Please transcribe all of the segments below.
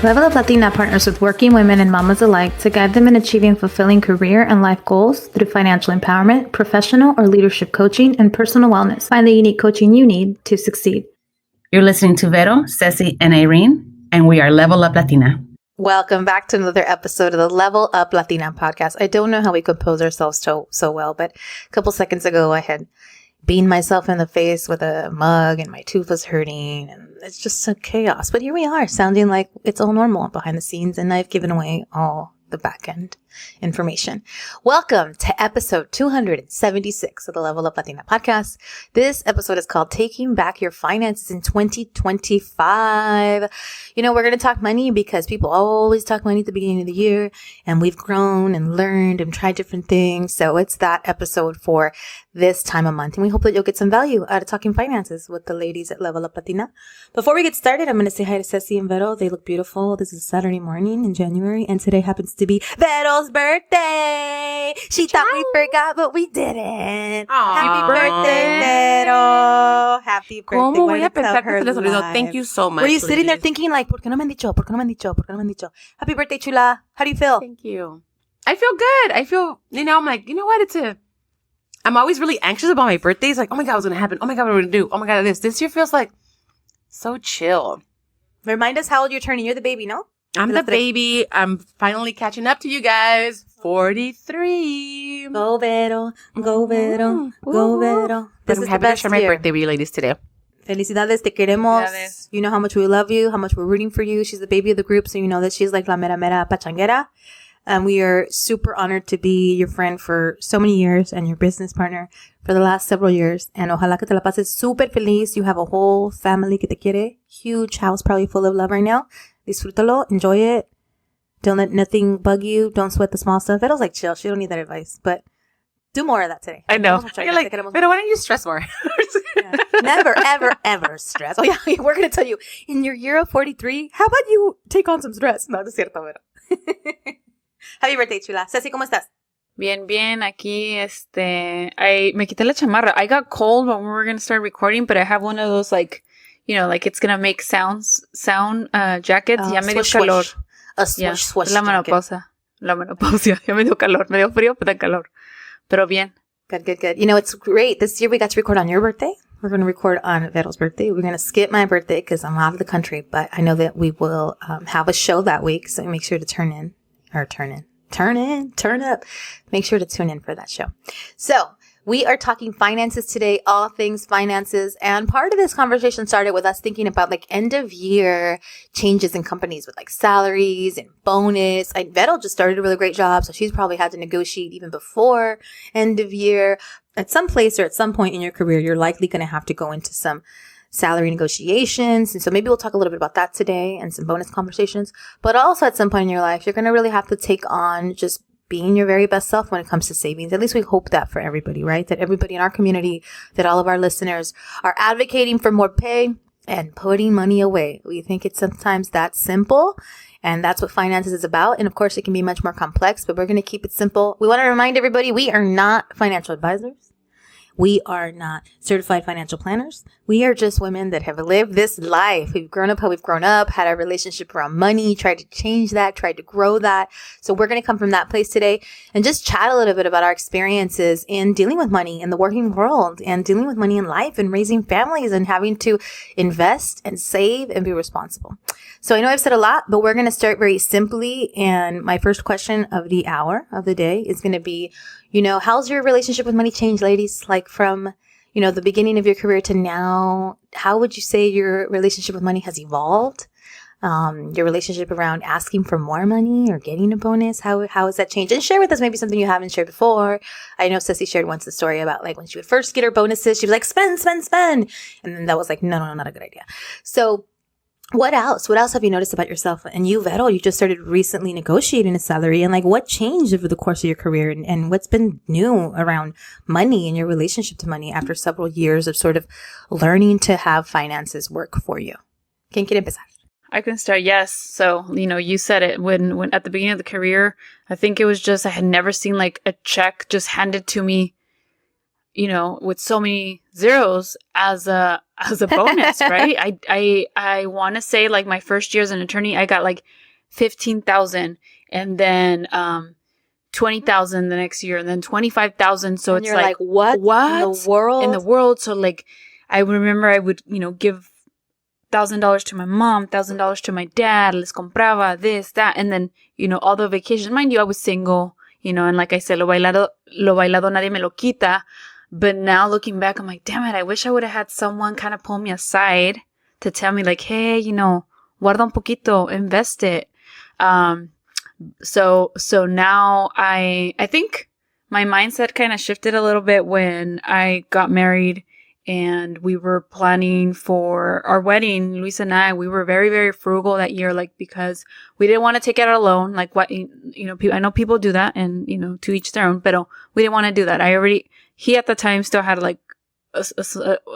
Level Up Latina partners with working women and mamas alike to guide them in achieving fulfilling career and life goals through financial empowerment, professional or leadership coaching, and personal wellness. Find the unique coaching you need to succeed. You're listening to Vero, Ceci, and Irene, and we are Level Up Latina. Welcome back to another episode of the Level Up Latina podcast. I don't know how we compose ourselves so well, but a couple seconds ago I had beamed myself in the face with a mug and my tooth was hurting and it's just a chaos. But here we are sounding like it's all normal behind the scenes and I've given away all the back end information. Welcome to episode 276 of the Level Up Latina podcast. This episode is called Taking Back Your Finances in 2025. You know, we're going to talk money because people always talk money at the beginning of the year and we've grown and learned and tried different things. So it's that episode for this time of month. And we hope that you'll get some value out of talking finances with the ladies at Level Up Latina. Before we get started, I'm going to say hi to Ceci and Vero. They look beautiful. This is Saturday morning in January and today happens to be Vero's birthday. She thought we forgot, but we didn't. Aww. Happy birthday, Vero. Happy birthday. ¿Cómo voy a Wanted to tell pensar que her se les olvidó? live. Thank you so much. Were you sitting there ladies. thinking like, ¿por qué no me han dicho? ¿Por qué no me han dicho? ¿Por qué no me han dicho? Happy birthday, chula. How do you feel? Thank you. I feel good. I feel, I'm like, you know what? I'm always really anxious about my birthdays. Like, oh my God, what's going to happen? Oh my God, what are we going to do? Oh my God, this. This year feels like so chill. Remind us how old you're turning. You're the baby, no? I'm the baby. I'm finally catching up to you guys. 43. Go Vero, go Vero, go Vero. This is happy to share my birthday with you ladies today. Felicidades, te queremos. Felicidades. You know how much we love you, how much we're rooting for you. She's the baby of the group, so you know that she's like la mera mera pachanguera. And we are super honored to be your friend for so many years and your business partner for the last several years. And ojalá que te la pases super feliz. You have a whole family que te quiere. Huge house probably full of love right now. Disfrútalo. Enjoy it. Don't let nothing bug you. Don't sweat the small stuff. Vero's like chill. She don't need that advice. But do more of that today. I know. Vamos a You're like, te queremos. but why don't you stress more? Yeah. Never, ever, ever stress. Oh, yeah. We're going to tell you, in your year of 43, how about you take on some stress? No, no es cierto, Vero. Happy birthday, chula. Ceci, ¿cómo estás? Bien, aquí, me quité la chamarra. I got cold when we were going to start recording, but I have one of those, like it's going to make sound jackets. Ya me dio Swish, calor. swish. A swish, Ya, swish la jacket. menopausia. La menopausia. Ya me dio calor. Me dio frío, pero da calor. Pero bien. Good, good, good. You know, it's great. This year we got to record on your birthday. We're going to record on Vero's birthday. We're going to skip my birthday because I'm out of the country, but I know that we will have a show that week, so make sure to turn up. Make sure to tune in for that show. So we are talking finances today, all things finances. And part of this conversation started with us thinking about like end of year changes in companies with like salaries and bonus. Vero just started a really great job. So she's probably had to negotiate even before end of year. At some place or at some point in your career, you're likely going to have to go into some salary negotiations. And so maybe we'll talk a little bit about that today and some bonus conversations. But also at some point in your life, you're going to really have to take on just being your very best self when it comes to savings. At least we hope that for everybody, right? That everybody in our community, that all of our listeners are advocating for more pay and putting money away. We think it's sometimes that simple. And that's what finances is about. And of course, it can be much more complex, but we're going to keep it simple. We want to remind everybody we are not financial advisors. We are not certified financial planners. We are just women that have lived this life. We've grown up how we've grown up, had a relationship around money, tried to change that, tried to grow that. So we're going to come from that place today and just chat a little bit about our experiences in dealing with money in the working world and dealing with money in life and raising families and having to invest and save and be responsible. So I know I've said a lot, but we're going to start very simply. And my first question of the hour of the day is going to be, how's your relationship with money changed, ladies? Like from, the beginning of your career to now, how would you say your relationship with money has evolved? Your relationship around asking for more money or getting a bonus, how has that changed? And share with us maybe something you haven't shared before. I know Ceci shared once the story about like when she would first get her bonuses, she was like, spend. And then that was like, no, not a good idea. So what else? What else have you noticed about yourself? And you, Vero, you just started recently negotiating a salary. And like, what changed over the course of your career? And what's been new around money and your relationship to money after several years of sort of learning to have finances work for you? ¿Quién quiere empezar? I can start. Yes. So, you said it when at the beginning of the career, I think it was just, I had never seen like a check just handed to me with so many zeros as a bonus, right? I want to say like my first year as an attorney, I got like 15,000 and then 20,000 the next year and then 25,000. So And it's you're like, what in the world? in the world? So like, I remember I would, give $1,000 to my mom, $1,000 to my dad, les compraba this, that, and then, all the vacations. Mind you, I was single, and like I said, lo bailado nadie me lo quita. But now looking back, I'm like, damn it, I wish I would have had someone kind of pull me aside to tell me like, hey, guarda un poquito, invest it. So now I think my mindset kind of shifted a little bit when I got married and we were planning for our wedding. Luis and I, we were very, very frugal that year, like, because we didn't want to take out a loan. Like what, I know people do that and, to each their own, but we didn't want to do that. He at the time still had like a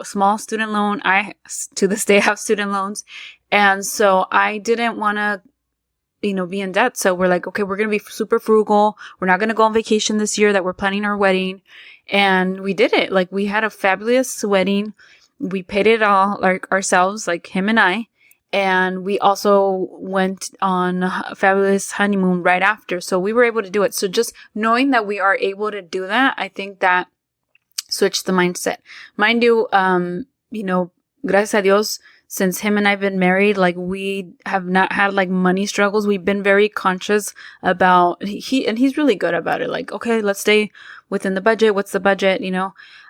small student loan. I, to this day, have student loans. And so I didn't want to, be in debt. So we're like, okay, we're going to be super frugal. We're not going to go on vacation this year that we're planning our wedding. And we did it. Like we had a fabulous wedding. We paid it all like ourselves, like him and I. And we also went on a fabulous honeymoon right after. So we were able to do it. So just knowing that we are able to do that, I think that switched the mindset. Mind you, gracias a Dios, since him and I've been married, like we have not had like money struggles. We've been very conscious about he's really good about it. Like, okay, let's stay within the budget. What's the budget?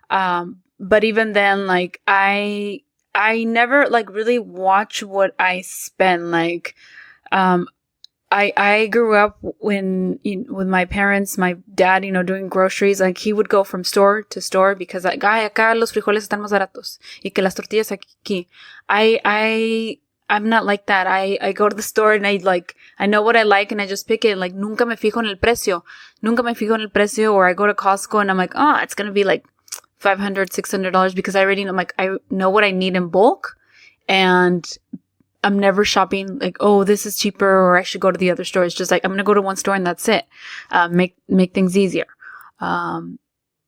But even then, like I never like really watch what I spend. Like, I grew up with my parents, my dad, doing groceries. Like he would go from store to store because like, acá los frijoles están más baratos y que las tortillas aquí. I'm not like that. I go to the store and I know what I like and I just pick it. Like nunca me fijo en el precio. Or I go to Costco and I'm like, oh, it's going to be like $500, $600 because I already know, like, I know what I need in bulk and I'm never shopping like, oh, this is cheaper or I should go to the other store. It's just like, I'm going to go to one store and that's it. Make things easier.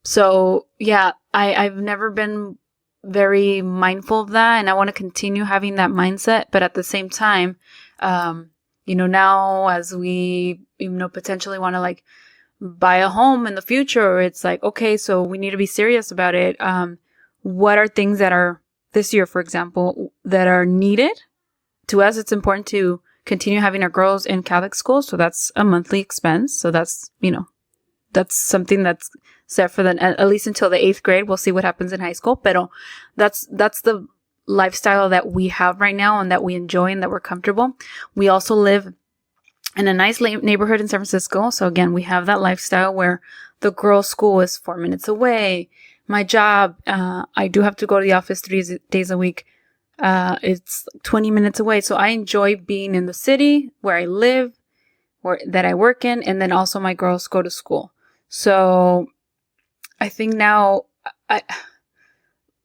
So yeah, I've never been very mindful of that and I want to continue having that mindset. But at the same time, now as we, potentially want to like buy a home in the future, it's like, okay, so we need to be serious about it. What are things that are this year, for example, that are needed? To us, it's important to continue having our girls in Catholic school. So that's a monthly expense. So that's, that's something that's set for at least until the 8th grade. We'll see what happens in high school. But that's the lifestyle that we have right now and that we enjoy and that we're comfortable. We also live in a nice neighborhood in San Francisco. So again, we have that lifestyle where the girls' school is 4 minutes away. My job, I do have to go to the office 3 days a week. It's 20 minutes away. So I enjoy being in the city where I live, that I work in, and then also my girls go to school. So I think now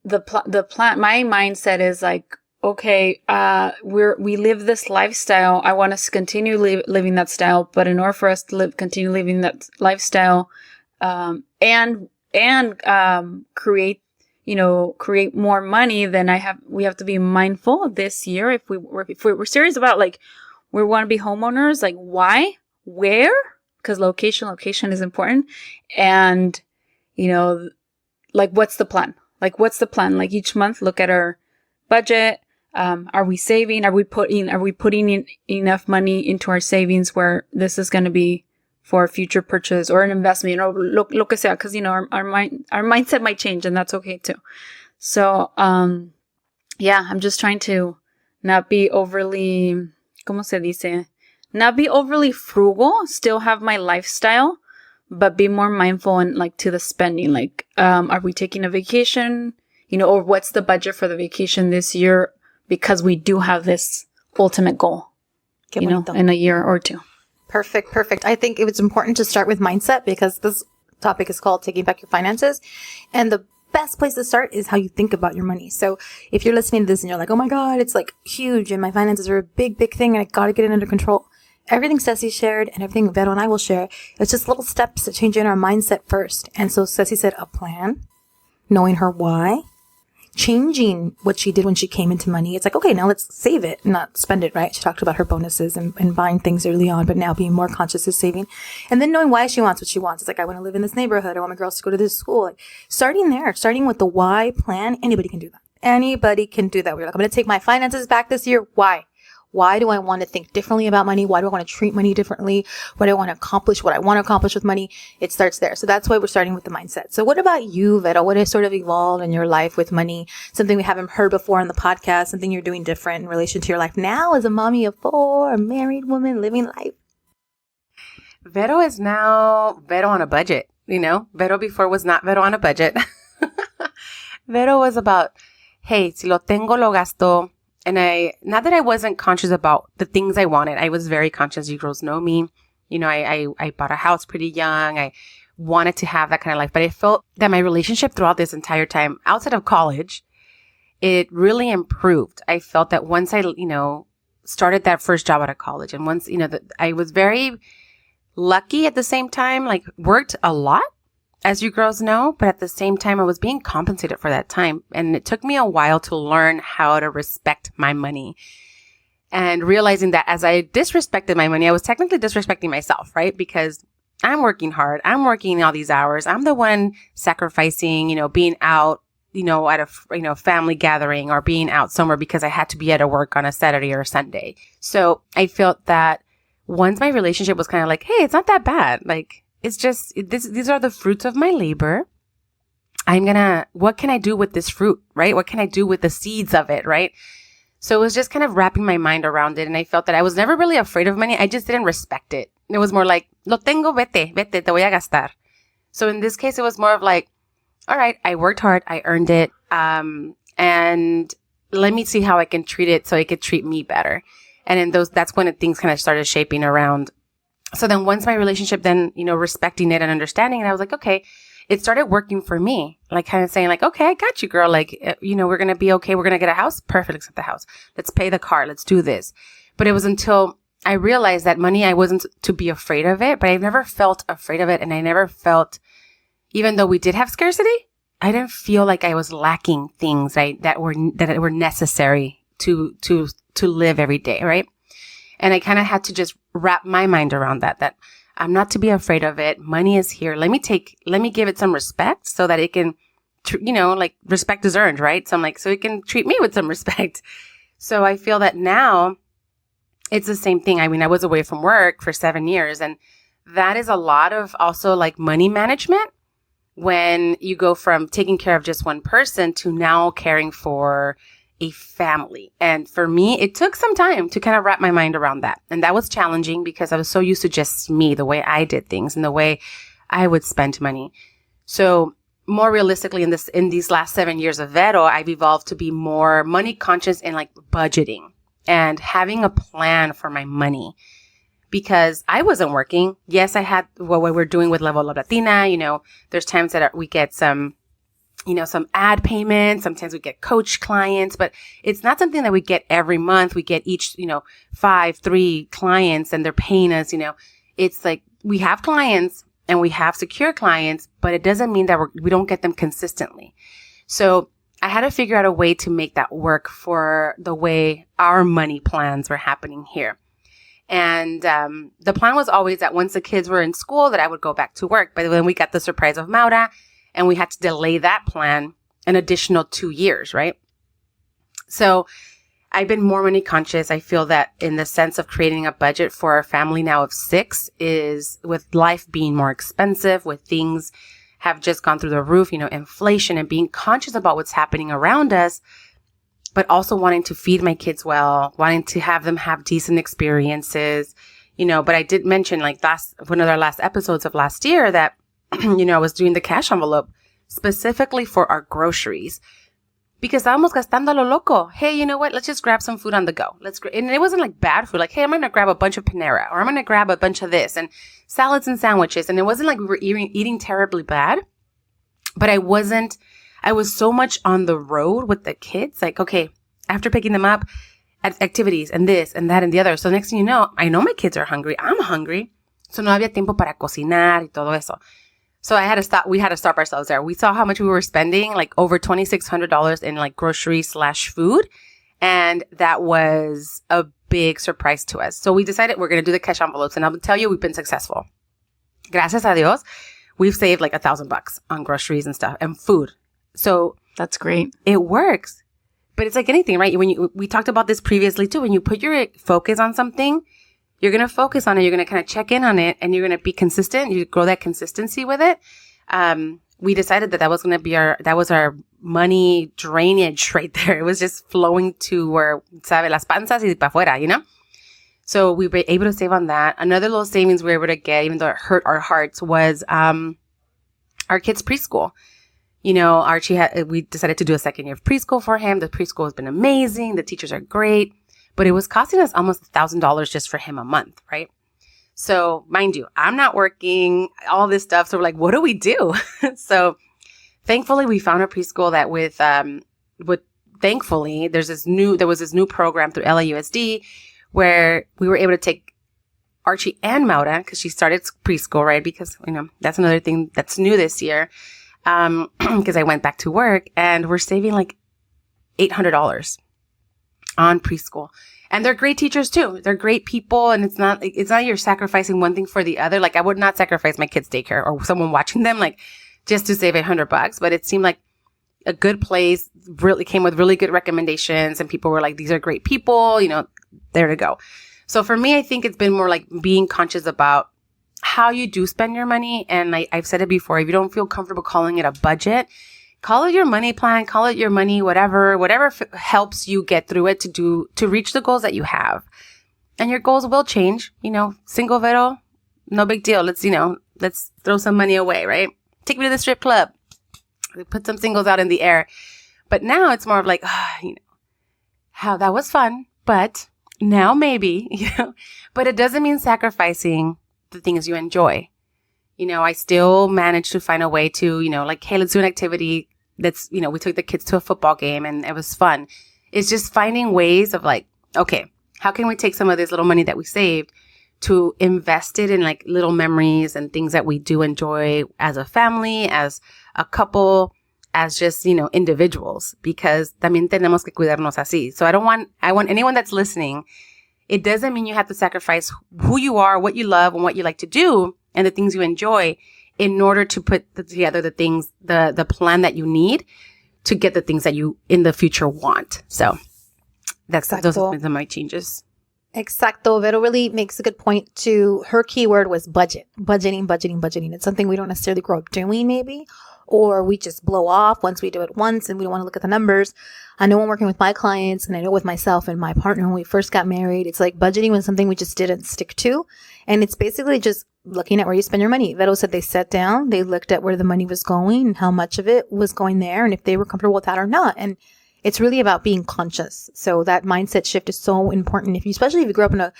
the plan, my mindset is like, okay, we live this lifestyle. I want to continue living that style, but in order for us to continue living that lifestyle, and create more money, then we have to be mindful this year. If we're serious about like, we want to be homeowners, like why, where? Because location is important. And, like what's the plan? Like each month, look at our budget. Are we saving? Are we putting in enough money into our savings where this is going to be for a future purchase or an investment, lo que sea, because, our mindset might change and that's okay too. So, yeah, I'm just trying to not be overly, ¿cómo se dice? Not be overly frugal, still have my lifestyle, but be more mindful and like to the spending. Like, are we taking a vacation? Or what's the budget for the vacation this year? Because we do have this ultimate goal, in a year or two. Perfect. I think it was important to start with mindset because this topic is called Taking Back Your Finances. And the best place to start is how you think about your money. So if you're listening to this and you're like, oh my God, it's like huge and my finances are a big, big thing and I got to get it under control. Everything Ceci shared and everything Vero and I will share, it's just little steps to changing our mindset first. And so Ceci said a plan, knowing her why, changing what she did when she came into money. It's like, okay, now let's save it, not spend it, right? She talked about her bonuses and buying things early on, but now being more conscious of saving. And then knowing why she wants what she wants. It's like, I want to live in this neighborhood. I want my girls to go to this school. Like, starting there, starting with the why plan, anybody can do that. Anybody can do that. We're like, I'm going to take my finances back this year. Why? Why do I want to think differently about money? Why do I want to treat money differently? Why do I want to accomplish what I want to accomplish with money? It starts there. So that's why we're starting with the mindset. So what about you, Vero? What has sort of evolved in your life with money? Something we haven't heard before on the podcast, something you're doing different in relation to your life now as a mommy of 4, a married woman living life. Vero is now Vero on a budget. Vero before was not Vero on a budget. Vero was about, hey, si lo tengo, lo gasto. And not that I wasn't conscious about the things I wanted. I was very conscious. You girls know me. I bought a house pretty young. I wanted to have that kind of life. But I felt that my relationship throughout this entire time, outside of college, it really improved. I felt that once I, started that first job out of college, and once, I was very lucky at the same time, like worked a lot, as you girls know, but at the same time, I was being compensated for that time. And it took me a while to learn how to respect my money, and realizing that as I disrespected my money, I was technically disrespecting myself, right? Because I'm working hard. I'm working all these hours. I'm the one sacrificing, being out, at a, family gathering, or being out somewhere because I had to be at work on a Saturday or a Sunday. So I felt that once my relationship was kind of like, hey, it's not that bad. Like, it's just, these are the fruits of my labor. What can I do with this fruit, right? What can I do with the seeds of it, right? So it was just kind of wrapping my mind around it. And I felt that I was never really afraid of money. I just didn't respect it. It was more like, lo tengo, vete, te voy a gastar. So in this case, it was more of like, all right, I worked hard. I earned it. And let me see how I can treat it so it could treat me better. And that's when things kind of started shaping around. So then once my relationship, respecting it and understanding it, I was like, okay, it started working for me. Like kind of saying like, okay, I got you, girl. Like, we're going to be okay. We're going to get a house. Perfect. Let's get the house. Let's pay the car. Let's do this. But it was until I realized that money, I wasn't to be afraid of it, but I never felt afraid of it. And I never felt, even though we did have scarcity, I didn't feel like I was lacking things that were necessary to live every day. Right. And I kind of had to just wrap my mind around that I'm not to be afraid of it. Money is here. Let me give it some respect so that it can, respect is earned, right? So I'm like, so it can treat me with some respect. So I feel that now it's the same thing. I mean, I was away from work for 7 years, and that is a lot of also like money management when you go from taking care of just one person to now caring for a family. And for me, it took some time to kind of wrap my mind around that. And that was challenging because I was so used to just me, the way I did things and the way I would spend money. So more realistically, in these last 7 years of Vero, I've evolved to be more money conscious and like budgeting and having a plan for my money. Because I wasn't working. Yes, I had what we're doing with Level Up Latina. There's times that we get some ad payments. Sometimes we get coach clients, but it's not something that we get every month. We get each, 3 clients, and they're paying us, it's like we have clients and we have secure clients, but it doesn't mean that we don't get them consistently. So I had to figure out a way to make that work for the way our money plans were happening here. And the plan was always that once the kids were in school, that I would go back to work. But then we got the surprise of Maura, and we had to delay that plan an additional 2 years, right? So I've been more money conscious. I feel that in the sense of creating a budget for a family now of 6 is, with life being more expensive, with things have just gone through the roof, inflation, and being conscious about what's happening around us, but also wanting to feed my kids well, wanting to have them have decent experiences, but I did mention like one of our last episodes of last year that, I was doing the cash envelope specifically for our groceries because estábamos gastando lo loco. Hey, you know what? Let's just grab some food on the go. And it wasn't like bad food. Like, hey, I'm going to grab a bunch of Panera, or I'm going to grab a bunch of this and salads and sandwiches. And it wasn't like we were eating terribly bad, but I was so much on the road with the kids. Like, okay, after picking them up at activities and this and that and the other. So next thing you know, I know my kids are hungry. I'm hungry. So no había tiempo para cocinar y todo eso. So we had to stop ourselves there. We saw how much we were spending, like over $2,600 in like grocery/food. And that was a big surprise to us. So we decided we're going to do the cash envelopes. And I'll tell you, we've been successful. Gracias a Dios, we've saved like $1,000 on groceries and stuff and food. So That's great. it works. But it's like anything, right? We talked about this previously too. When you put your focus on something, you're going to focus on it. You're going to kind of check in on it and you're going to be consistent. You grow that consistency with it. We decided that was going to be that was our money drainage right there. It was just flowing to where, sabe, las panzas y para afuera, you know? So we were able to save on that. Another little savings we were able to get, even though it hurt our hearts, was our kids' preschool. You know, Archie we decided to do a second year of preschool for him. The preschool has been amazing. The teachers are great. But it was costing us almost $1,000 just for him a month, right? So mind you, I'm not working, all this stuff. So we're like, what do we do? So thankfully we found a preschool that thankfully there was this new program through LAUSD where we were able to take Archie and Maura, because she started preschool, right? Because, you know, that's another thing that's new this year. Because I went back to work and we're saving like $800 on preschool. And they're great teachers too. They're great people. And it's not you're sacrificing one thing for the other. Like I would not sacrifice my kids' daycare or someone watching them, like just to save $800. But it seemed like a good place, really came with really good recommendations. And people were like, these are great people, you know, there to go. So for me, I think it's been more like being conscious about how you do spend your money. And I've said it before, if you don't feel comfortable calling it a budget, call it your money plan, call it your money, whatever helps you get through it to reach the goals that you have. And your goals will change, you know, single Vero, no big deal. Let's throw some money away, right? Take me to the strip club. Put some singles out in the air. But now it's more of like, you know, how that was fun, but now maybe, you know, but it doesn't mean sacrificing the things you enjoy. You know, I still managed to find a way to, you know, like, hey, let's do an activity that's, you know, we took the kids to a football game and it was fun. It's just finding ways of like, okay, how can we take some of this little money that we saved to invest it in like little memories and things that we do enjoy as a family, as a couple, as just, you know, individuals, because también tenemos que cuidarnos así. So I want anyone that's listening, it doesn't mean you have to sacrifice who you are, what you love and what you like to do and the things you enjoy in order to put together the things, the plan that you need to get the things that you in the future want. So those have been some of my changes. Exacto. Vero really makes a good point to her keyword was budget. Budgeting. It's something we don't necessarily grow up doing maybe, or we just blow off once we do it once and we don't want to look at the numbers. I know when working with my clients and I know with myself and my partner when we first got married, it's like budgeting was something we just didn't stick to. And it's basically just looking at where you spend your money. Vero said they sat down, they looked at where the money was going and how much of it was going there and if they were comfortable with that or not. And it's really about being conscious. So that mindset shift is so important. Especially if you grew up in a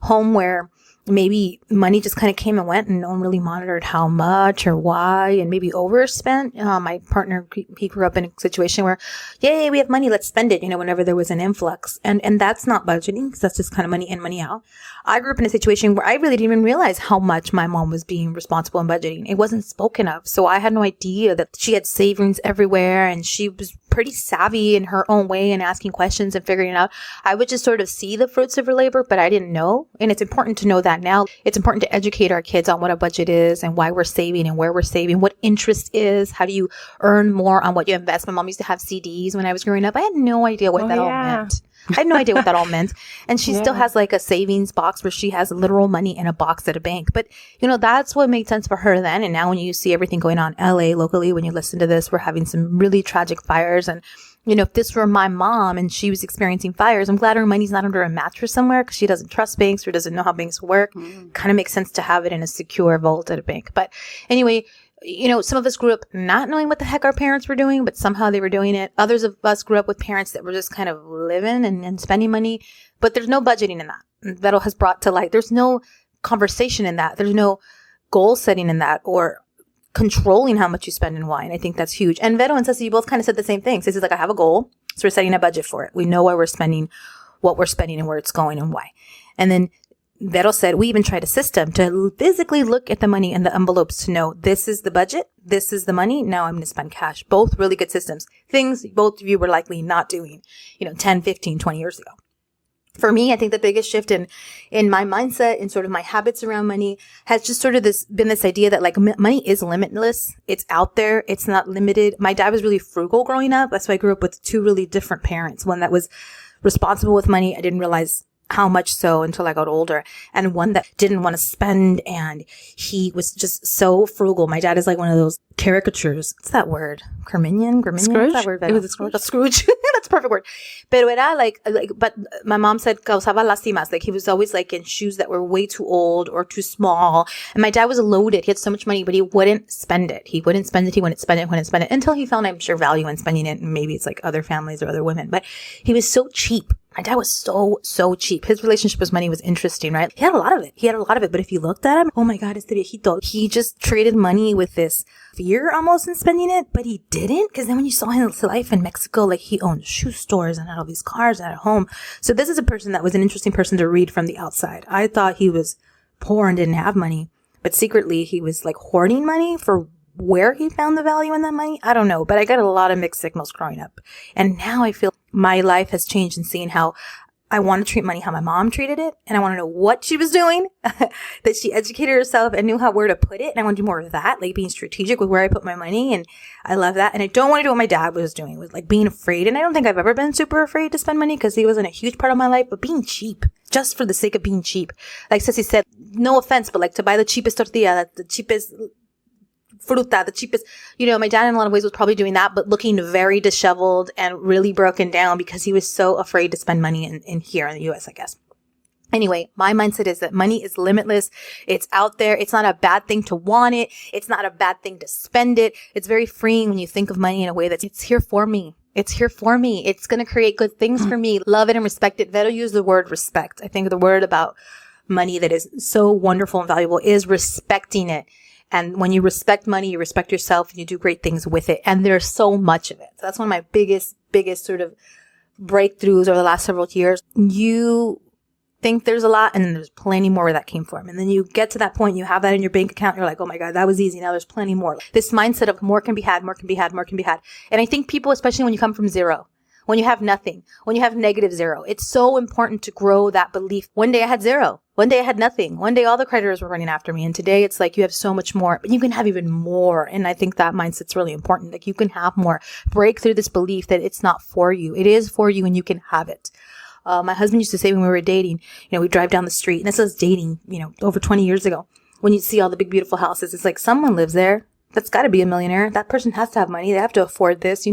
home where maybe money just kind of came and went and no one really monitored how much or why and maybe overspent. My partner, he grew up in a situation where, yay, we have money, let's spend it, you know, whenever there was an influx. And that's not budgeting because that's just kind of money in, money out. I grew up in a situation where I really didn't even realize how much my mom was being responsible in budgeting. It wasn't spoken of. So I had no idea that she had savings everywhere and she was pretty savvy in her own way and asking questions and figuring it out. I would just sort of see the fruits of her labor, but I didn't know. And it's important to know that now. It's important to educate our kids on what a budget is and why we're saving and where we're saving, what interest is, how do you earn more on what you invest. My mom used to have CDs when I was growing up. I had no idea what all meant. I had no idea what that all meant. And she still has like a savings box where she has literal money in a box at a bank. But, you know, that's what made sense for her then. And now when you see everything going on in LA locally, when you listen to this, we're having some really tragic fires. And, you know, if this were my mom and she was experiencing fires, I'm glad her money's not under a mattress somewhere because she doesn't trust banks or doesn't know how banks work. Kind of makes sense to have it in a secure vault at a bank. But anyway, you know, some of us grew up not knowing what the heck our parents were doing, but somehow they were doing it. Others of us grew up with parents that were just kind of living and spending money, but there's no budgeting in that. Vero has brought to light. There's no conversation in that. There's no goal setting in that or controlling how much you spend and why. And I think that's huge. And Vero and Ceci, you both kind of said the same thing. Ceci's like, I have a goal. So we're setting a budget for it. We know why we're spending, what we're spending and where it's going and why. And then Vero said, we even tried a system to physically look at the money and the envelopes to know this is the budget, this is the money, now I'm going to spend cash. Both really good systems. Things both of you were likely not doing, 10, 15, 20 years ago. For me, I think the biggest shift in my mindset and sort of my habits around money has just sort of been this idea that like money is limitless. It's out there. It's not limited. My dad was really frugal growing up. That's why I grew up with two really different parents. One that was responsible with money. I didn't realize how much so until I got older, and one that didn't want to spend, and he was just so frugal. My dad is like one of those caricatures. What's that word? Graminian? Scrooge? What's that word? It was a Scrooge. Like a Scrooge. That's a perfect word. Pero era but my mom said causaba lastimas. Like he was always like in shoes that were way too old or too small. And my dad was loaded. He had so much money, but he wouldn't spend it. He wouldn't spend it. He wouldn't spend it until he found, I'm sure, value in spending it. And maybe it's like other families or other women, but he was so cheap. My dad was so cheap. His relationship with money was interesting, right? He had a lot of it. But if you looked at him, oh my God, este viejito. He just traded money with this fear almost in spending it, but he didn't. Because then when you saw his life in Mexico, like he owned shoe stores and had all these cars and had a home. So this is a person that was an interesting person to read from the outside. I thought he was poor and didn't have money, but secretly he was like hoarding money for where he found the value in that money. I don't know, but I got a lot of mixed signals growing up. And now I feel my life has changed in seeing how I want to treat money how my mom treated it. And I want to know what she was doing, that she educated herself and knew where to put it. And I want to do more of that, like being strategic with where I put my money. And I love that. And I don't want to do what my dad was doing with like being afraid. And I don't think I've ever been super afraid to spend money because he wasn't a huge part of my life, but being cheap just for the sake of being cheap. Like Ceci said, no offense, but like to buy the cheapest tortilla, the cheapest fruta, the cheapest, my dad in a lot of ways was probably doing that, but looking very disheveled and really broken down because he was so afraid to spend money in here in the US, I guess. Anyway, my mindset is that money is limitless. It's out there. It's not a bad thing to want it. It's not a bad thing to spend it. It's very freeing when you think of money in a way that it's here for me. It's here for me. It's going to create good things for me. Love it and respect it. Vero used the word respect. I think the word about money that is so wonderful and valuable is respecting it. And when you respect money, you respect yourself and you do great things with it. And there's so much of it. So that's one of my biggest sort of breakthroughs over the last several years. You think there's a lot and then there's plenty more where that came from. And then you get to that point, you have that in your bank account. You're like, oh my God, that was easy. Now there's plenty more. This mindset of more can be had, more can be had, more can be had. And I think people, especially when you come from zero, when you have nothing, when you have negative zero, it's so important to grow that belief. One day I had zero. One day I had nothing. One day all the creditors were running after me. And today it's like you have so much more, but you can have even more. And I think that mindset's really important. Like you can have more. Break through this belief that it's not for you. It is for you and you can have it. My husband used to say when we were dating, we drive down the street, and this was dating, over 20 years ago. When you see all the big, beautiful houses, it's like someone lives there. That's got to be a millionaire. That person has to have money. They have to afford this.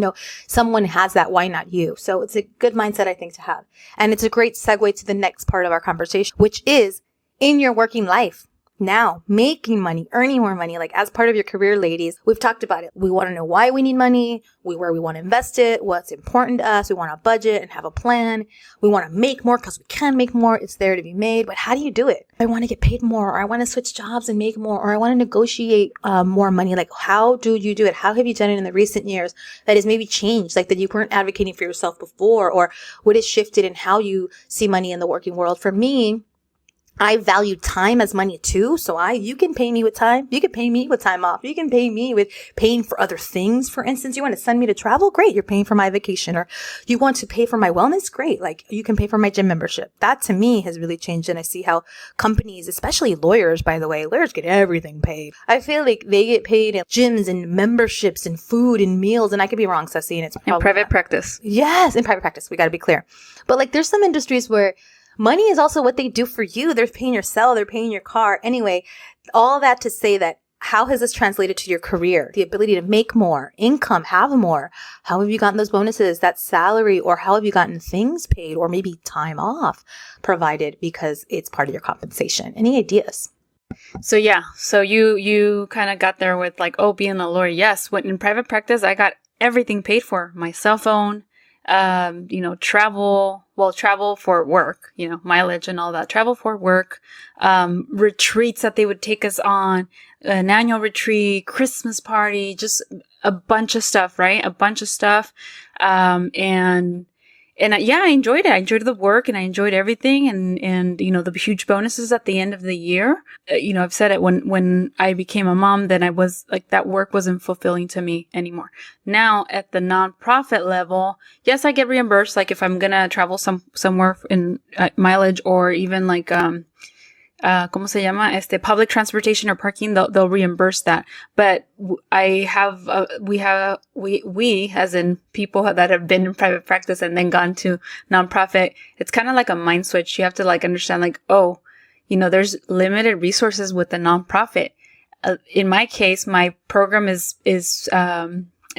Someone has that. Why not you? So it's a good mindset, I think, to have. And it's a great segue to the next part of our conversation, which is in your working life. Now, making money, earning more money, like as part of your career, ladies, we've talked about it. We want to know why we need money, where we want to invest it, what's important to us. We want a budget and have a plan. We want to make more because we can make more. It's there to be made. But how do you do it? I want to get paid more, or I want to switch jobs and make more, or I want to negotiate more money. Like, how do you do it? How have you done it in the recent years that has maybe changed, like that you weren't advocating for yourself before, or what has shifted in how you see money in the working world? For me, I value time as money too. So you can pay me with time. You can pay me with time off. You can pay me with paying for other things. For instance, you want to send me to travel? Great. You're paying for my vacation. Or you want to pay for my wellness? Great. Like you can pay for my gym membership. That to me has really changed. And I see how companies, especially lawyers, by the way, lawyers get everything paid. I feel like they get paid in gyms and memberships and food and meals. And I could be wrong, Ceci, and it's probably in private practice. Yes, in private practice. We got to be clear. But like there's some industries where money is also what they do for you. They're paying your cell. They're paying your car. Anyway, all that to say that how has this translated to your career? The ability to make more, income, have more. How have you gotten those bonuses, that salary, or how have you gotten things paid or maybe time off provided because it's part of your compensation? Any ideas? So you kind of got there with like, being a lawyer. Yes. When in private practice, I got everything paid for. My cell phone, travel for work, mileage and all that, travel for work, retreats that they would take us on, an annual retreat, Christmas party, just a bunch of stuff, right? A bunch of stuff. And And I enjoyed it. I enjoyed the work and I enjoyed everything. And, you know, the huge bonuses at the end of the year. You know, I've said it when I became a mom, then I was like, that work wasn't fulfilling to me anymore. Now at the nonprofit level, yes, I get reimbursed. Like if I'm going to travel somewhere in mileage or even like, ¿cómo se llama? Public transportation or parking, they'll reimburse that. But we as in people that have been in private practice and then gone to nonprofit, it's kind of like a mind switch. You have to like understand like, oh, you know, there's limited resources with the nonprofit. In my case, my program is it's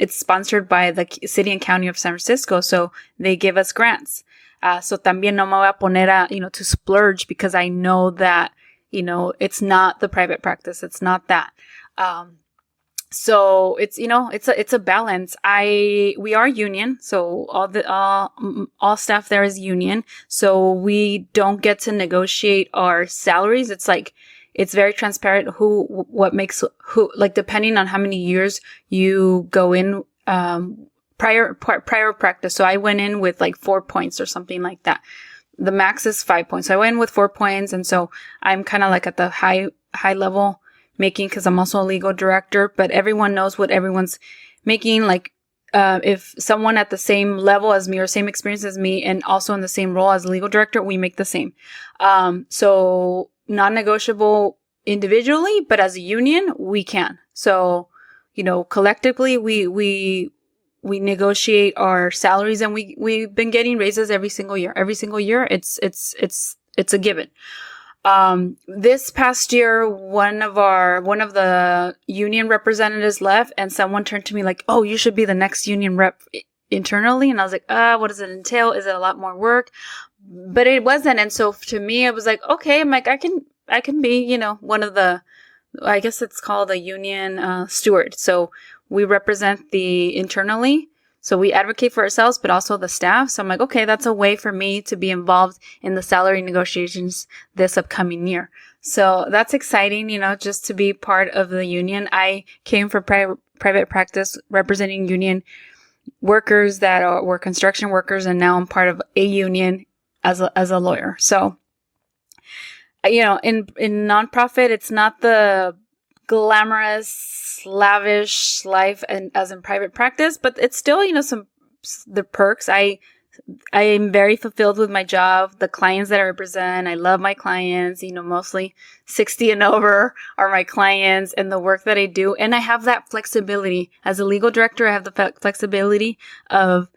sponsored by the city and county of San Francisco. So they give us grants. So también no me voy a poner to splurge because I know that, you know, it's not the private practice. It's not that. So it's, you know, it's a balance. We are union. So all staff there is union. So we don't get to negotiate our salaries. It's like, it's very transparent what makes who, like depending on how many years you go in, prior practice. So I went in with like 4 points or something like that. The max is 5 points. So I went in with 4 points. And so I'm kind of like at the high level making, cause I'm also a legal director, but everyone knows what everyone's making. Like, if someone at the same level as me or same experience as me and also in the same role as a legal director, we make the same. So non-negotiable individually, but as a union, we can. So, you know, collectively, we negotiate our salaries and we've been getting raises every single year. Every single year, it's a given. This past year, one of the union representatives left and someone turned to me like, oh, you should be the next union rep internally. And I was like, what does it entail? Is it a lot more work? But it wasn't. And so to me, it was like, okay, I'm like, I can be, you know, one of the, I guess it's called a union, steward. So we represent the internally. So we advocate for ourselves, but also the staff. So I'm like, okay, that's a way for me to be involved in the salary negotiations this upcoming year. So that's exciting, you know, just to be part of the union. I came from private practice representing union workers that were construction workers. And now I'm part of a union as a lawyer. So, you know, in nonprofit, it's not the glamorous, lavish life and as in private practice, but it's still, you know, the perks. I am very fulfilled with my job, the clients that I represent. I love my clients, you know, mostly 60 and over are my clients and the work that I do. And I have that flexibility as a legal director. I have the flexibility of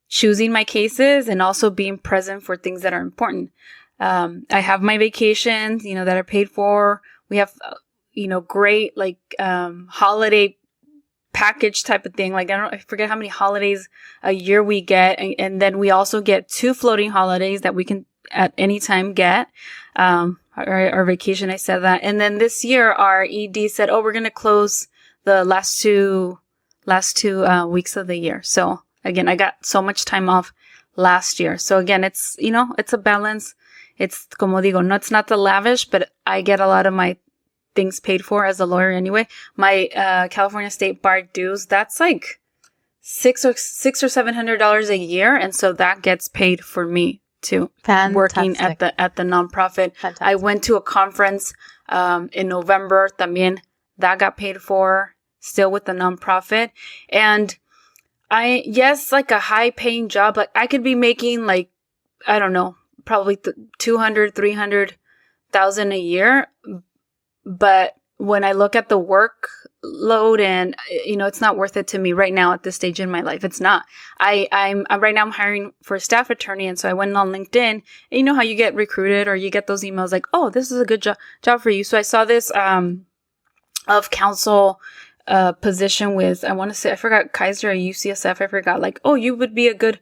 choosing my cases and also being present for things that are important. I have my vacations, you know, that are paid for. We have, you know, great, like, holiday package type of thing. Like, I forget how many holidays a year we get. And then we also get 2 floating holidays that we can at any time get. Our vacation, I said that. And then this year, our ED said, oh, we're going to close the last two weeks of the year. So again, I got so much time off last year. So again, it's, you know, it's a balance. It's, como digo, no, it's not the lavish, but I get a lot of my things paid for as a lawyer anyway. My California State Bar dues, that's like $600 or $700 a year, and so that gets paid for me too. Fantastic. Working at the nonprofit. Fantastic. I went to a conference in November. También that got paid for, still with the nonprofit. And like a high paying job, like I could be making like, I don't know, probably 200, 300,000 a year. But when I look at the workload and, you know, it's not worth it to me right now at this stage in my life. It's not. I'm right now I'm hiring for a staff attorney. And so I went on LinkedIn and you know how you get recruited or you get those emails like, oh, this is a good job for you. So I saw this, of counsel, position with, I want to say, I forgot Kaiser or UCSF. I forgot like, oh, you would be a good,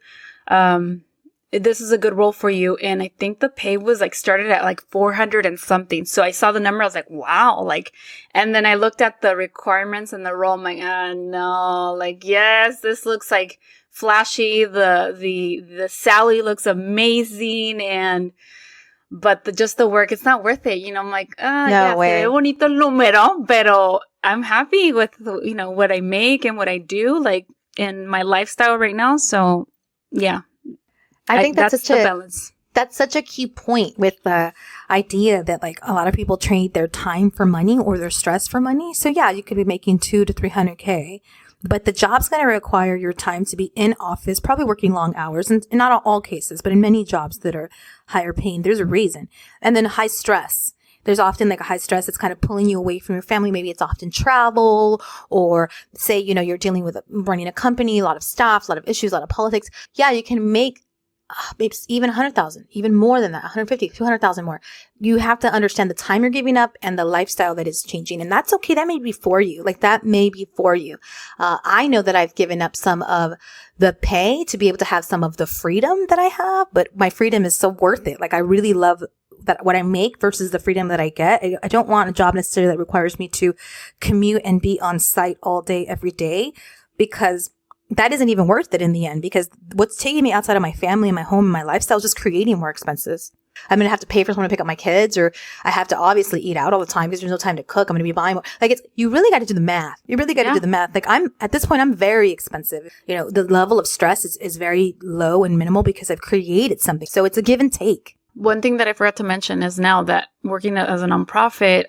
this is a good role for you. And I think the pay was like started at like 400 and something. So I saw the number. I was like, wow. Like, and then I looked at the requirements and the role. I'm like, no, like, yes, this looks like flashy. The salary looks amazing. But just the work, it's not worth it. You know, I'm like, No way. se ve bonito el número, pero I'm happy with, you know, what I make and what I do, like in my lifestyle right now. So yeah. I think that's the balance. That's such a key point with the idea that like a lot of people trade their time for money or their stress for money. So yeah, you could be making 200 to 300K, but the job's going to require your time to be in office, probably working long hours, and not in all cases, but in many jobs that are higher paying, there's a reason. And then high stress. There's often like a high stress that's kind of pulling you away from your family. Maybe it's often travel, or say, you're dealing with running a company, a lot of staff, a lot of issues, a lot of politics. Yeah, you can make maybe even 100,000, even more than that, 150, 200,000 more. You have to understand the time you're giving up and the lifestyle that is changing. And that's okay. That may be for you. Like that may be for you. I know that I've given up some of the pay to be able to have some of the freedom that I have, but my freedom is so worth it. Like I really love that what I make versus the freedom that I get. I don't want a job necessarily that requires me to commute and be on site all day, every day, because that isn't even worth it in the end, because what's taking me outside of my family and my home and my lifestyle is just creating more expenses. I'm going to have to pay for someone to pick up my kids, or I have to obviously eat out all the time because there's no time to cook. I'm going to be buying more. Like you really got to do the math. You really got to do the math. Like at this point, I'm very expensive. The level of stress is very low and minimal because I've created something. So it's a give and take. One thing that I forgot to mention is now that working as a nonprofit,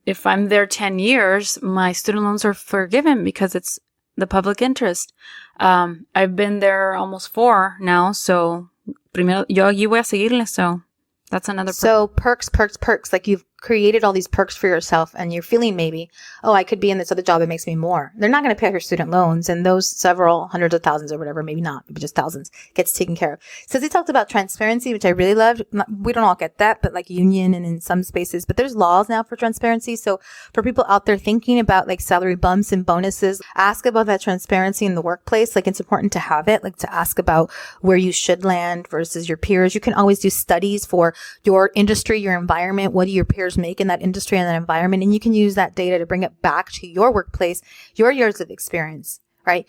if I'm there 10 years, my student loans are forgiven because it's the public interest. I've been there almost 4 now, so primero, yo aquí voy a seguirle, so that's another perk. So perks. Like you've created all these perks for yourself and you're feeling maybe, I could be in this other job that makes me more. They're not going to pay off your student loans, and those several hundreds of thousands or whatever, maybe not, maybe just thousands, gets taken care of. So he talked about transparency, which I really loved. We don't all get that, but like union and in some spaces, but there's laws now for transparency. So for people out there thinking about like salary bumps and bonuses, ask about that transparency in the workplace. Like it's important to have it, like to ask about where you should land versus your peers. You can always do studies for your industry, your environment. What do your peers make in that industry and that environment? And you can use that data to bring it back to your workplace, your years of experience, right?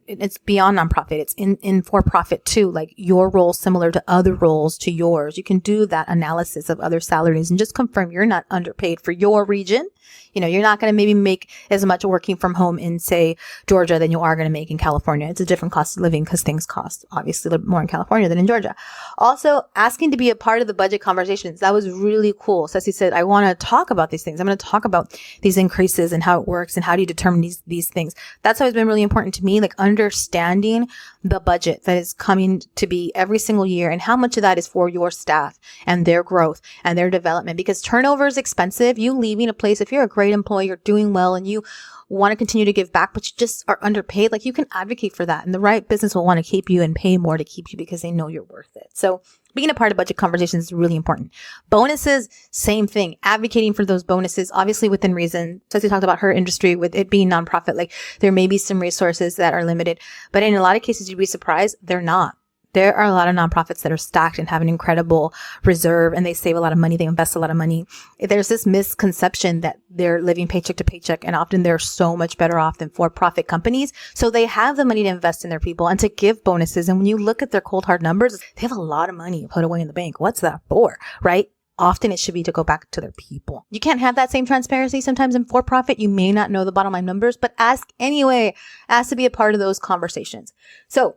It's beyond nonprofit. It's in for-profit too. Like your role similar to other roles to yours. You can do that analysis of other salaries and just confirm you're not underpaid for your region. You're not going to maybe make as much working from home in, say, Georgia than you are going to make in California. It's a different cost of living because things cost obviously a little more in California than in Georgia. Also, asking to be a part of the budget conversations. That was really cool. Ceci said, I want to talk about these things. I'm going to talk about these increases and how it works and how do you determine these things. That's always been really important to me, like understanding the budget that is coming to be every single year and how much of that is for your staff and their growth and their development, because turnover is expensive. You leaving a place, if you're a great employee, you're doing well and you want to continue to give back, but you just are underpaid, like you can advocate for that. And the right business will want to keep you and pay more to keep you because they know you're worth it. So being a part of budget conversations is really important. Bonuses, same thing. Advocating for those bonuses, obviously within reason. Ceci talked about her industry with it being nonprofit. Like there may be some resources that are limited, but in a lot of cases, you'd be surprised they're not. There are a lot of nonprofits that are stacked and have an incredible reserve, and they save a lot of money. They invest a lot of money. There's this misconception that they're living paycheck to paycheck, and often they're so much better off than for-profit companies. So they have the money to invest in their people and to give bonuses. And when you look at their cold hard numbers, they have a lot of money put away in the bank. What's that for, right? Often it should be to go back to their people. You can't have that same transparency sometimes in for-profit. You may not know the bottom line numbers, but ask anyway. Ask to be a part of those conversations. So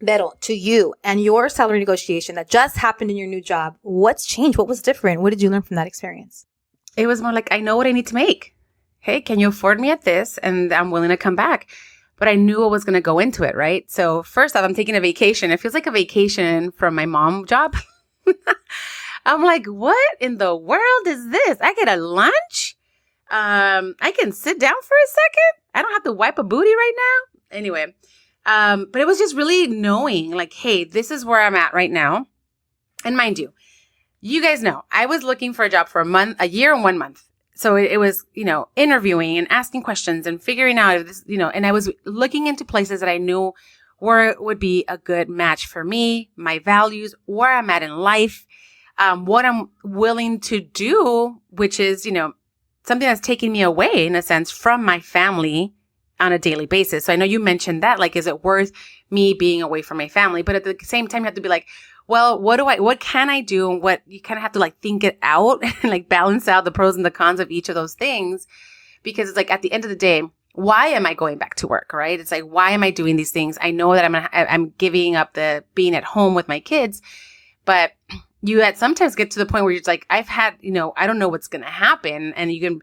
Vero, to you and your salary negotiation that just happened in your new job, what's changed? What was different? What did you learn from that experience? It was more like, I know what I need to make. Hey, can you afford me at this? And I'm willing to come back. But I knew what was going to go into it, right? So first off, I'm taking a vacation. It feels like a vacation from my mom job. I'm like, what in the world is this? I get a lunch? I can sit down for a second? I don't have to wipe a booty right now? Anyway. But it was just really knowing like, hey, this is where I'm at right now. And mind you, you guys know I was looking for a job for a year and 1 month. So it was, interviewing and asking questions and figuring out if this, and I was looking into places that I knew would be a good match for me, my values, where I'm at in life, what I'm willing to do, which is, something that's taking me away in a sense from my family on a daily basis. So I know you mentioned that, like, is it worth me being away from my family? But at the same time, you have to be like, well, what can I do? And what you kind of have to like think it out and like balance out the pros and the cons of each of those things. Because it's like at the end of the day, why am I going back to work, right? It's like, why am I doing these things? I know that I'm giving up the being at home with my kids, but you sometimes get to the point where you're just like, I've had, I don't know what's going to happen. And you can,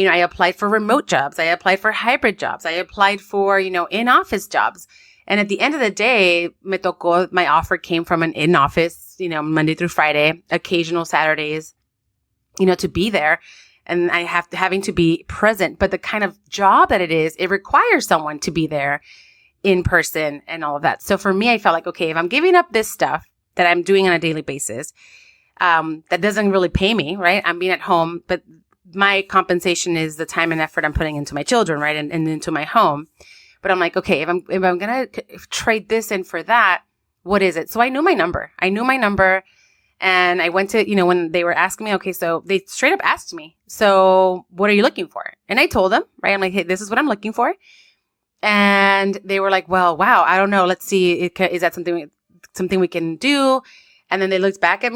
I applied for remote jobs. I applied for hybrid jobs. I applied for, in-office jobs. And at the end of the day, my offer came from an in-office, Monday through Friday, occasional Saturdays, to be there. And I having to be present. But the kind of job that it requires someone to be there in person and all of that. So for me, I felt like, okay, if I'm giving up this stuff that I'm doing on a daily basis, that doesn't really pay me, right? I'm being at home, but my compensation is the time and effort I'm putting into my children, right? And into my home. But I'm like, okay, if I'm going to trade this in for that, what is it? So I knew my number. And I went to, when they were asking me, okay, so they straight up asked me, so what are you looking for? And I told them, right? I'm like, hey, this is what I'm looking for. And they were like, well, wow, I don't know. Let's see. Is that something we can do? And then they looked at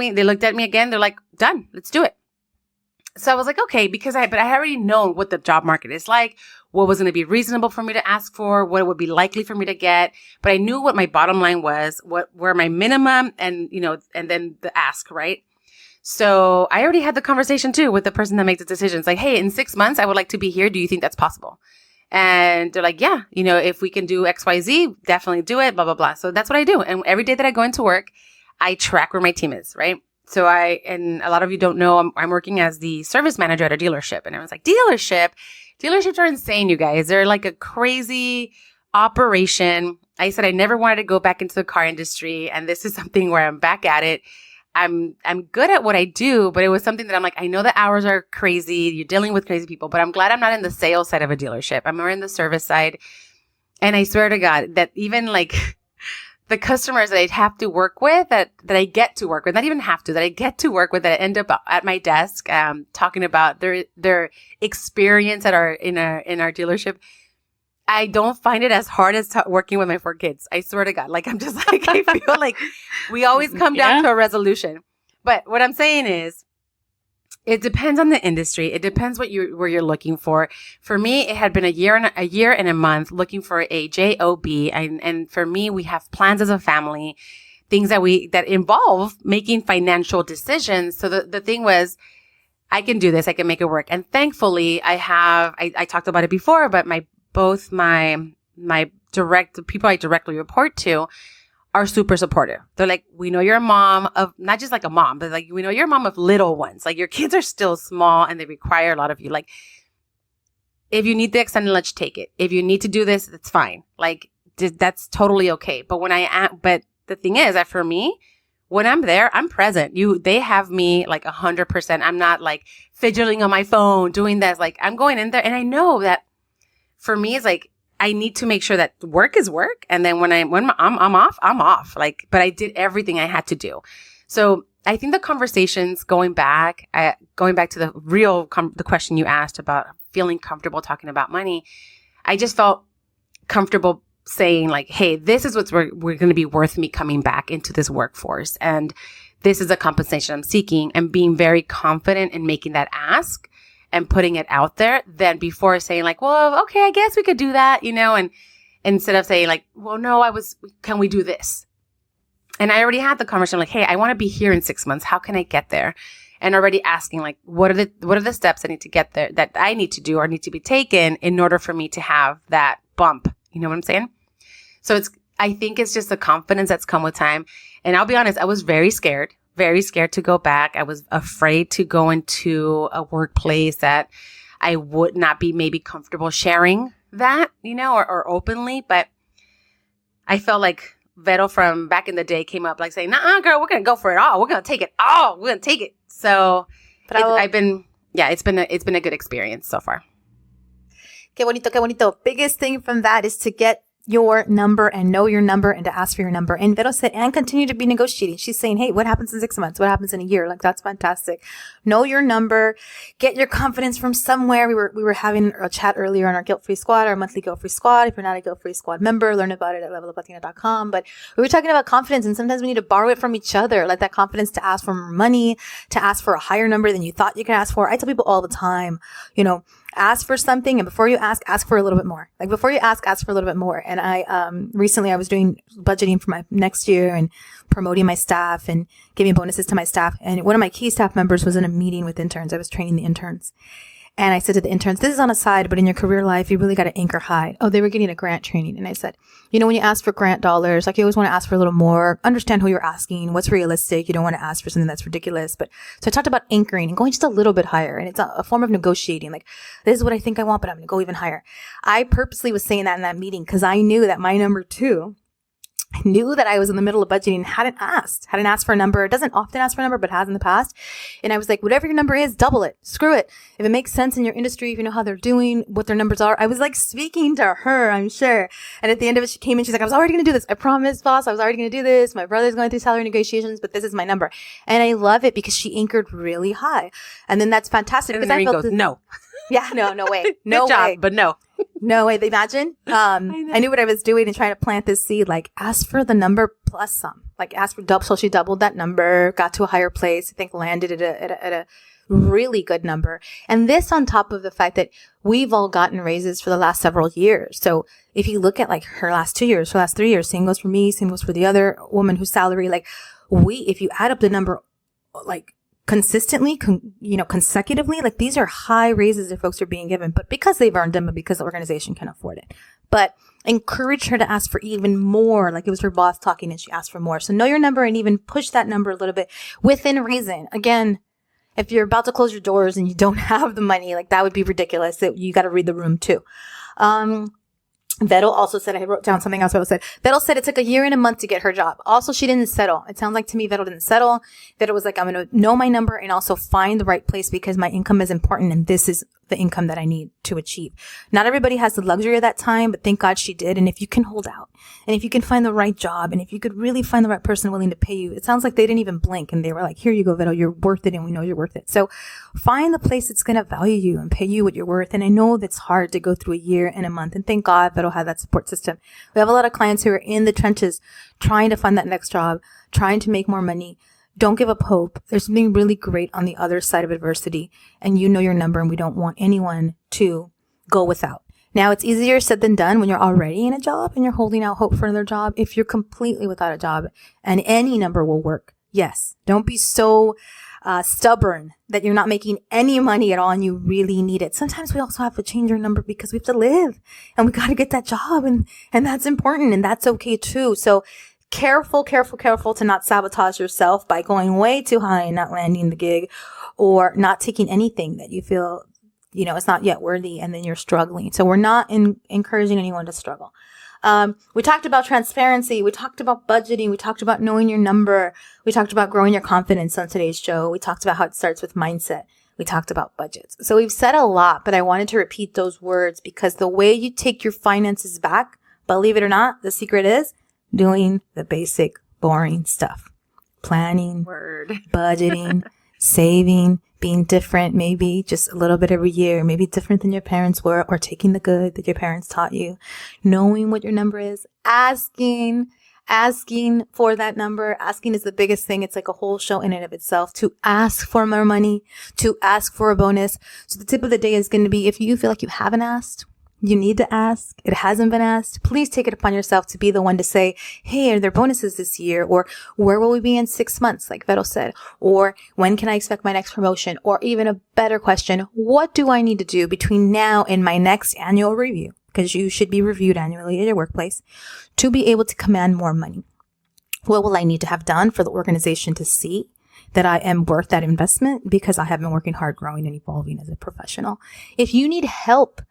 me again. They're like, done. Let's do it. So I was like, okay, but I already know what the job market is like, what was going to be reasonable for me to ask for, what would be likely for me to get. But I knew what my bottom line was, what were my minimum and, and then the ask, right? So I already had the conversation too with the person that makes the decisions. Like, hey, in 6 months, I would like to be here. Do you think that's possible? And they're like, yeah, if we can do X, Y, Z, definitely do it, blah, blah, blah. So that's what I do. And every day that I go into work, I track where my team is, right? So and a lot of you don't know, I'm working as the service manager at a dealership. And everyone's like, dealerships are insane, you guys. They're like a crazy operation. I said I never wanted to go back into the car industry. And this is something where I'm back at it. I'm good at what I do, but it was something that I'm like, I know the hours are crazy. You're dealing with crazy people, but I'm glad I'm not in the sales side of a dealership. I'm more in the service side. And I swear to God that even like the customers that I'd have to work with, that I get to work with, not even have to, that I get to work with, that I end up at my desk, talking about their experience in our dealership. I don't find it as hard as working with my 4 kids. I swear to God. Like, I'm just like, I feel like we always come down to a resolution. But what I'm saying is, it depends on the industry. It depends where you're looking for. For me, it had been a year and a month looking for a job. And for me, we have plans as a family, things that involve making financial decisions. So the thing was, I can do this. I can make it work. And thankfully, I talked about it before, but both my the people I directly report to are super supportive. They're like, we know you're a mom of, not just like a mom, but like, we know you're a mom of little ones. Like, your kids are still small and they require a lot of you. Like, if you need the extended lunch, take it. If you need to do this, it's fine. Like, that's totally okay. But but the thing is that for me, when I'm there, I'm present. They have me like 100%. I'm not like fidgeting on my phone, doing this. Like, I'm going in there, and I know that for me, it's like, I need to make sure that work is work. And then when I'm off, I'm off. Like, but I did everything I had to do. So I think the conversations going back to the question you asked about feeling comfortable talking about money, I just felt comfortable saying like, hey, this is what's we're going to be worth me coming back into this workforce. And this is a compensation I'm seeking, and being very confident in making that ask and putting it out there than before saying like, well, okay, I guess we could do that, and instead of saying like, well, no, can we do this? And I already had the conversation like, hey, I want to be here in 6 months. How can I get there? And already asking like, what are the steps I need to get there, that I need to do or need to be taken in order for me to have that bump? You know what I'm saying? So I think it's just the confidence that's come with time. And I'll be honest, I was very scared to go back. I was afraid to go into a workplace that I would not be maybe comfortable sharing that, or openly. But I felt like Vero from back in the day came up like saying, nah, girl, we're going to go for it all. We're going to take it all. We're going to take it. So it's been a good experience so far. Qué bonito, qué bonito. Biggest thing from that is to get your number and know your number and to ask for your number. And Vero said, and continue to be negotiating. She's saying, hey, what happens in 6 months? What happens in a year? Like, that's fantastic. Know your number, get your confidence from somewhere. We were having a chat earlier on our Guilt-Free Squad, our monthly Guilt-Free Squad. If you're not a Guilt-Free Squad member, learn about it at leveluplatina.com. But we were talking about confidence, and sometimes we need to borrow it from each other. Like that confidence to ask for more money, to ask for a higher number than you thought you could ask for. I tell people all the time, ask for something, and before you ask for a little bit more. Like before you ask for a little bit more. And I recently I was doing budgeting for my next year and promoting my staff and giving bonuses to my staff. And one of my key staff members was in a meeting with interns. I was training the interns. And I said to the interns, this is on a side, but in your career life, you really got to anchor high. Oh, they were getting a grant training. And I said, you know, when you ask for grant dollars, like you always want to ask for a little more, understand who you're asking, what's realistic. You don't want to ask for something that's ridiculous. But so I talked about anchoring and going just a little bit higher. And it's a form of negotiating. Like, this is what I think I want, but I'm going to go even higher. I purposely was saying that in that meeting because I knew that my number 2, I knew that I was in the middle of budgeting and hadn't asked for a number. It doesn't often ask for a number, but has in the past. And I was like, whatever your number is, double it. Screw it. If it makes sense in your industry, if you know how they're doing, what their numbers are. I was like speaking to her, I'm sure. And at the end of it, she came in, she's like, I was already going to do this. I promise, boss. I was already going to do this. My brother's going through salary negotiations, but this is my number. And I love it because she anchored really high. And then that's fantastic. And Irene goes, no. Yeah, no way. No Good job, way. but no. No way. Imagine. I knew what I was doing and trying to plant this seed. Like, ask for the number plus some. Like, ask for double. So she doubled that number, got to a higher place. I think landed at a really good number. And this on top of the fact that we've all gotten raises for the last several years. So if you look at like her last 2 years, her last 3 years, same goes for me, same goes for the other woman whose salary, like if you add up the number, like, consistently, consecutively, like these are high raises that folks are being given, but because they've earned them and because the organization can afford it. But encourage her to ask for even more. Like it was her boss talking and she asked for more. So know your number and even push that number a little bit within reason. Again, if you're about to close your doors and you don't have the money, like that would be ridiculous. You got to read the room too. Vettel also said, I wrote down something else Vettel said. Vettel said it took a year and a month to get her job. Also, she didn't settle. It sounds like to me Vettel didn't settle. Vettel was like, I'm going to know my number and also find the right place because my income is important and this is the income that I need to achieve. Not everybody has the luxury of that time, but thank God she did. And if you can hold out and if you can find the right job and if you could really find the right person willing to pay you, it sounds like they didn't even blink and they were like, here you go, Vettel, you're worth it and we know you're worth it. So find the place that's going to value you and pay you what you're worth. And I know that's hard to go through a year and a month. And thank God Vettel had that support system. We have a lot of clients who are in the trenches trying to find that next job, trying to make more money. Don't give up hope. There's something really great on the other side of adversity and you know your number and we don't want anyone to go without. Now it's easier said than done when you're already in a job and you're holding out hope for another job. If you're completely without a job and any number will work. Yes. Don't be so stubborn that you're not making any money at all and you really need it. Sometimes we also have to change our number because we have to live and we got to get that job and that's important and that's okay too. So careful to not sabotage yourself by going way too high and not landing the gig or not taking anything that you feel, it's not yet worthy and then you're struggling. So we're not encouraging anyone to struggle. We talked about transparency. We talked about budgeting. We talked about knowing your number. We talked about growing your confidence on today's show. We talked about how it starts with mindset. We talked about budgets. So we've said a lot, but I wanted to repeat those words because the way you take your finances back, believe it or not, the secret is doing the basic, boring stuff. Planning, budgeting, saving, being different, maybe just a little bit every year, maybe different than your parents were, or taking the good that your parents taught you, knowing what your number is, asking for that number. Asking is the biggest thing. It's like a whole show in and of itself to ask for more money, to ask for a bonus. So the tip of the day is going to be if you feel like you haven't asked, you need to ask. It hasn't been asked. Please take it upon yourself to be the one to say, hey, are there bonuses this year? Or where will we be in 6 months? Like Vettel said, or when can I expect my next promotion? Or even a better question, what do I need to do between now and my next annual review? Because you should be reviewed annually at your workplace to be able to command more money. What will I need to have done for the organization to see that I am worth that investment because I have been working hard, growing and evolving as a professional? If you need help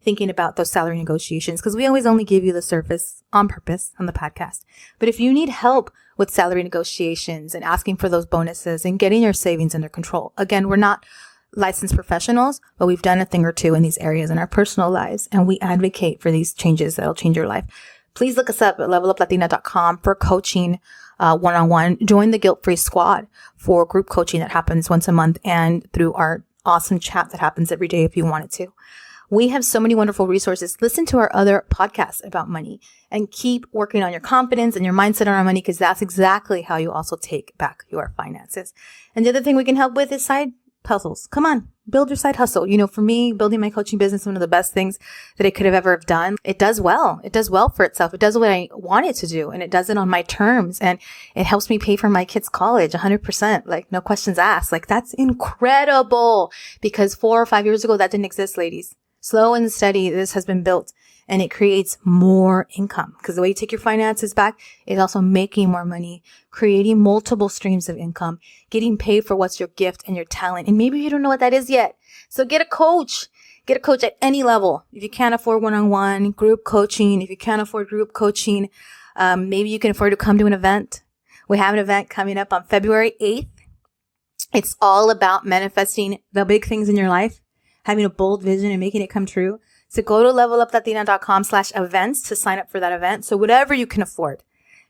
thinking about those salary negotiations, because we always only give you the surface on purpose on the podcast. But if you need help with salary negotiations and asking for those bonuses and getting your savings under control, again, we're not licensed professionals, but we've done a thing or two in these areas in our personal lives, and we advocate for these changes that'll change your life. Please look us up at leveluplatina.com for coaching one-on-one. Join the Guilt-Free Squad for group coaching that happens once a month and through our awesome chat that happens every day if you wanted to. We have so many wonderful resources. Listen to our other podcasts about money and keep working on your confidence and your mindset around money because that's exactly how you also take back your finances. And the other thing we can help with is side puzzles. Come on, build your side hustle. You know, for me, building my coaching business, one of the best things that I could have ever done. It does well. It does well for itself. It does what I want it to do, and it does it on my terms, and it helps me pay for my kids' college 100%. Like, no questions asked. Like, that's incredible, because 4 or 5 years ago, that didn't exist, ladies. Slow and steady, this has been built, and it creates more income, because the way you take your finances back is also making more money, creating multiple streams of income, getting paid for what's your gift and your talent. And maybe you don't know what that is yet. So get a coach. Get a coach at any level. If you can't afford one-on-one, group coaching. If you can't afford group coaching, maybe you can afford to come to an event. We have an event coming up on February 8th. It's all about manifesting the big things in your life, having a bold vision and making it come true. So go to leveluplatina.com/events to sign up for that event. So whatever you can afford,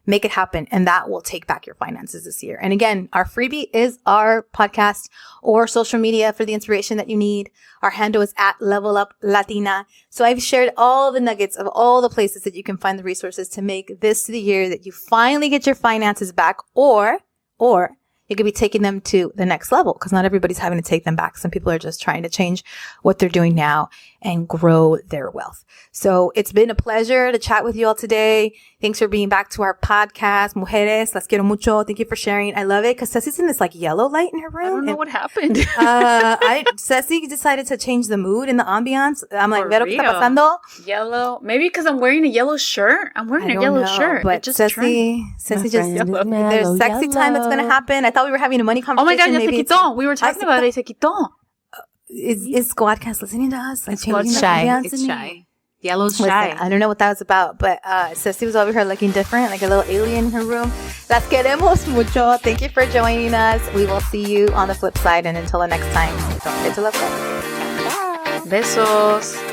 make it happen. And that will take back your finances this year. And again, our freebie is our podcast or social media for the inspiration that you need. Our handle is @leveluplatina. So I've shared all the nuggets of all the places that you can find the resources to make this the year that you finally get your finances back, or you could be taking them to the next level, because not everybody's having to take them back. Some people are just trying to change what they're doing now and grow their wealth. So it's been a pleasure to chat with you all today. Thanks for being back to our podcast. Mujeres, las quiero mucho. Thank you for sharing. I love it because Ceci's in this like yellow light in her room. I don't know what happened. Ceci decided to change the mood and the ambiance. I'm like, For Vero, ¿qué está real. pasando? Yellow. Maybe because I'm wearing a yellow shirt. I'm wearing I a don't yellow know, shirt. but It just Ceci just, Yellow, there's sexy time that's going to happen. I thought we were having a money Oh my conversation. God, ya se Maybe quitó. We were talking about it. Se quitó. Is Squadcast listening to us? Like, It's called changing the shy. ambiance? It's shy. Yellow's Listen, shy. I don't know what that was about, but Ceci was over here looking different, like a little alien in her room. Las queremos mucho. Thank you for joining us. We will see you on the flip side, and until the next time, don't forget to love God. Besos.